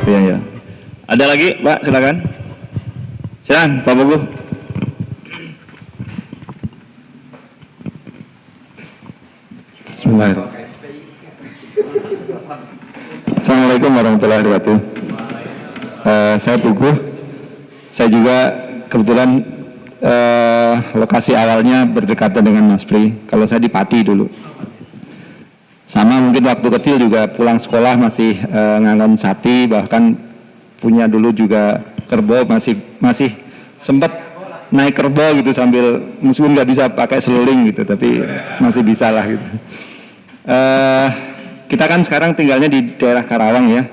Iya, ya. Ada lagi, Pak? Silakan. Silakan, Pak Bogo. Bismillahirrahmanirrahim. Assalamualaikum warahmatullahi wabarakatuh. Saya Pugu. Saya juga kebetulan lokasi awalnya berdekatan dengan Mas Pri. Kalau saya di Pati dulu. Sama mungkin waktu kecil juga pulang sekolah masih ngangon sapi, bahkan punya dulu juga kerbau, masih sempat naik kerbau gitu sambil meskipun nggak bisa pakai seluling gitu, tapi masih bisa lah gitu. Kita kan sekarang tinggalnya di daerah Karawang ya.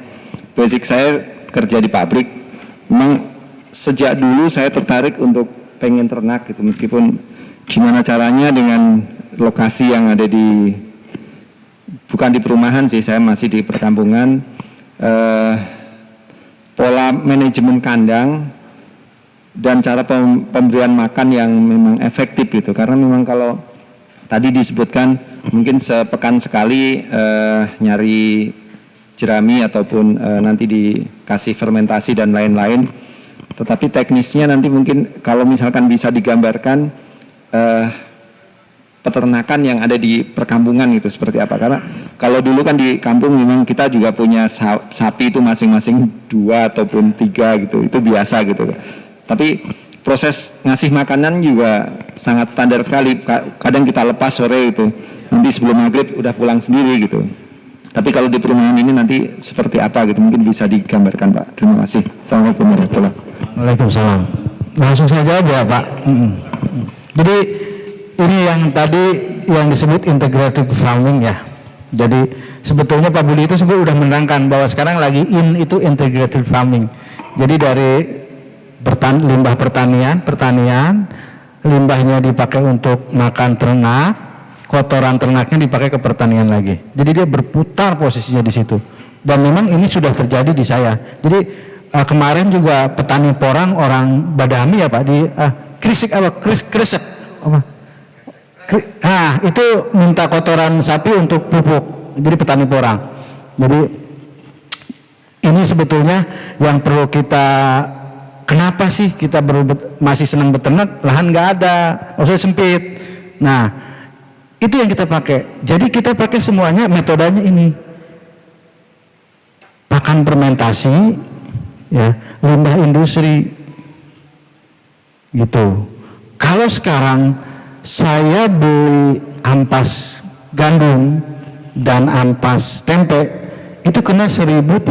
Basic saya kerja di pabrik. Memang sejak dulu saya tertarik untuk pengen ternak gitu, meskipun gimana caranya dengan lokasi yang ada di, bukan di perumahan sih, saya masih di perkampungan. Pola manajemen kandang dan cara pemberian makan yang memang efektif gitu, karena memang kalau tadi disebutkan mungkin sepekan sekali nyari jerami ataupun nanti dikasih fermentasi dan lain-lain, tetapi teknisnya nanti mungkin kalau misalkan bisa digambarkan peternakan yang ada di perkampungan itu seperti apa. Karena kalau dulu kan di kampung memang kita juga punya sapi itu masing-masing 2 ataupun 3 gitu, itu biasa gitu. Tapi proses ngasih makanan juga sangat standar sekali. Kadang kita lepas sore itu, nanti sebelum maghrib udah pulang sendiri gitu. Tapi kalau di perumahan ini nanti seperti apa gitu, mungkin bisa digambarkan Pak. Terima kasih. Assalamualaikum warahmatullahi wabarakatuh. Waalaikumsalam. Langsung saja ya Pak. Jadi ini yang tadi yang disebut integrated farming ya. Jadi sebetulnya Pak Budi itu sebenarnya sudah menerangkan bahwa sekarang lagi itu integrated farming. Jadi dari limbah pertanian, limbahnya dipakai untuk makan ternak, kotoran ternaknya dipakai ke pertanian lagi. Jadi dia berputar posisinya di situ. Dan memang ini sudah terjadi di saya. Jadi kemarin juga petani porang orang Badami ya Pak di Krisik apa? Nah itu minta kotoran sapi untuk pupuk. Jadi petani porang. Jadi ini sebetulnya yang perlu kita, kenapa sih kita masih senang beternak, lahan nggak ada, maksudnya sempit. Nah itu yang kita pakai. Jadi kita pakai semuanya metodenya ini. Pakan fermentasi, ya, limbah industri, gitu. Kalau sekarang saya beli ampas gandum dan ampas tempe itu kena 1.300.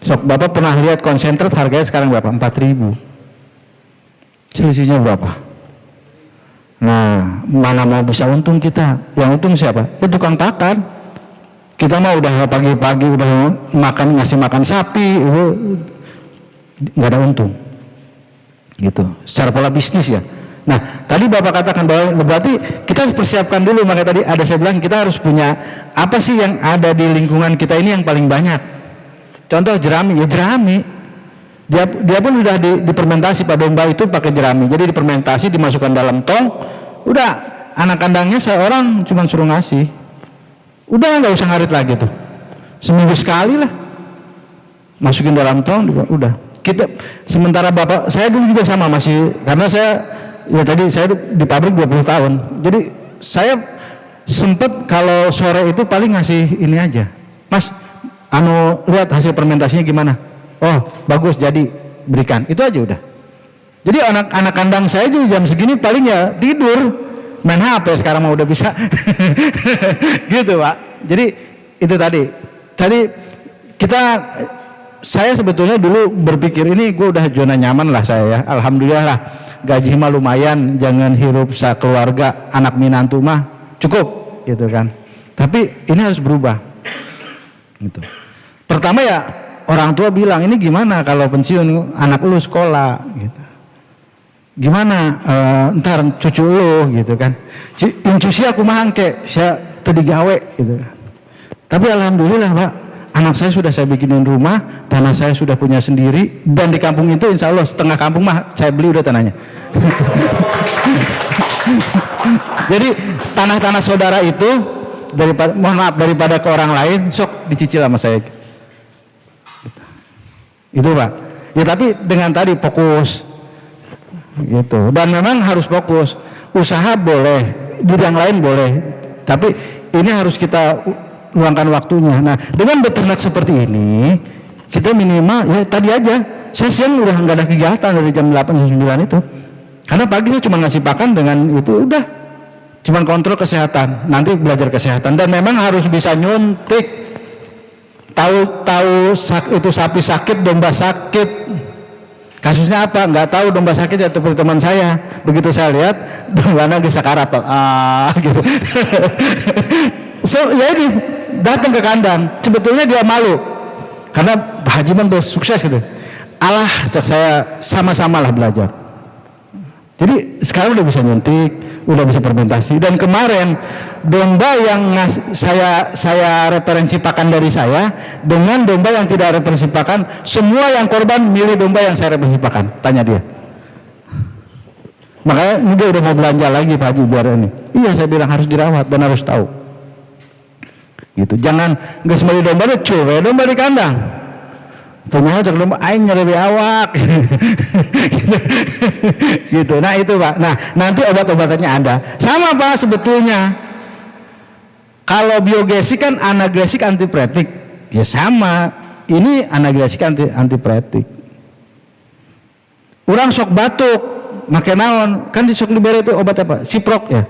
Sok Bapak pernah lihat konsentrat harganya sekarang berapa? 4.000. Selisihnya berapa? Nah, mana mau bisa untung kita? Yang untung siapa? Ya tukang pakan. Kita mah udah pagi-pagi udah ngasih makan sapi, itu nggak ada untung. Gitu. Secara pola bisnis ya. Nah, tadi Bapak katakan bahwa berarti kita harus persiapkan dulu, makanya tadi ada saya bilang kita harus punya apa sih yang ada di lingkungan kita ini yang paling banyak. Contoh jerami, ya jerami. Dia pun sudah difermentasi, Pak domba itu pakai jerami. Jadi difermentasi, dimasukkan dalam tong, udah anak kandangnya seorang cuma suruh ngasih. Udah nggak usah ngarit lagi tuh. Seminggu sekali lah. Masukin dalam tong, udah. Kita sementara Bapak, saya dulu juga sama masih, karena saya ya tadi saya di pabrik 20 tahun. Jadi saya sempet kalau sore itu paling ngasih ini aja. Mas, lihat hasil fermentasinya gimana? Oh, bagus, jadi berikan. Itu aja udah. Jadi anak kandang saya juga jam segini paling ya tidur, main HP, sekarang mah udah bisa. Gitu, Pak. Jadi itu tadi saya sebetulnya dulu berpikir ini gue udah zona nyaman lah saya ya. Alhamdulillah lah, gaji mah lumayan, jangan hirup sekeluarga, anak minantu mah cukup gitu kan. Tapi ini harus berubah gitu. Pertama ya orang tua bilang, ini gimana kalau pensiun anak lu sekolah gitu, gimana ntar cucu lu gitu kan, incusi aku mangke saya tadi gawe gitu kan. Tapi alhamdulillah Pak, anak saya sudah saya bikinin rumah, tanah saya sudah punya sendiri, dan di kampung itu insya Allah setengah kampung mah saya beli udah tanahnya. Jadi tanah-tanah saudara itu daripada ke orang lain, sok dicicil sama saya. Itu Pak. Ya tapi dengan tadi fokus gitu. Dan memang harus fokus. Usaha boleh, bidang lain boleh. Tapi ini harus kita luangkan waktunya. Nah, dengan beternak seperti ini, kita minimal ya tadi aja. Saya siang udah nggak ada kegiatan dari jam 8 sampai 9 itu. Karena pagi saya cuma ngasih pakan dengan itu udah. Cuman kontrol kesehatan. Nanti belajar kesehatan dan memang harus bisa nyuntik. Tahu itu sapi sakit, domba sakit. Kasusnya apa? Nggak tahu domba sakit ya seperti teman saya. Begitu saya lihat dombanya bisa sekarat, gitu. So ya ini datang ke kandang. Sebetulnya dia malu karena Pak Haji Man sukses gitu. Allah, cak saya sama-sama lah belajar. Jadi sekarang udah bisa nyuntik, udah bisa fermentasi. Dan kemarin domba yang saya referensi pakan dari saya dengan domba yang tidak referensi pakan, semua yang korban milih domba yang saya referensi pakan. Tanya dia. Makanya ini dia udah mau belanja lagi Pak Haji biar ini. Iya saya bilang harus dirawat dan harus tahu. Gitu. Jangan nggak semua domba itu cuy, domba di kandang. Ternyata domba aing nyeri awak. Gitu. Nah itu Pak. Nah nanti obat-obatannya ada. Sama Pak sebetulnya. Kalau biogesik kan anagresik antipretik. Ya sama. Ini anagresik antipretik. Orang sok batuk, make naon? Kan di sok libere itu obat apa? Siprok ya.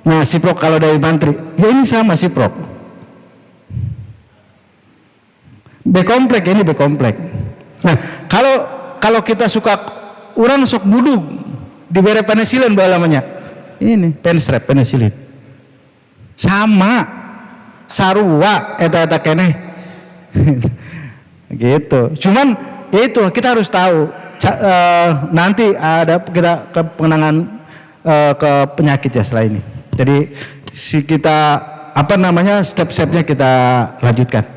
Nah siprok kalau dari mantri. Ya ini sama siprok. B-komplek ini B-komplek. Nah, kalau kita suka orang sok budug diberi penicillin namanya. Ini penstrep penicillin. Sama sarua eta keneh. Gitu. Cuman ya itu kita harus tahu nanti ada kita ke pengenangan ke penyakit ya setelah ini. Jadi kita step-stepnya kita lanjutkan.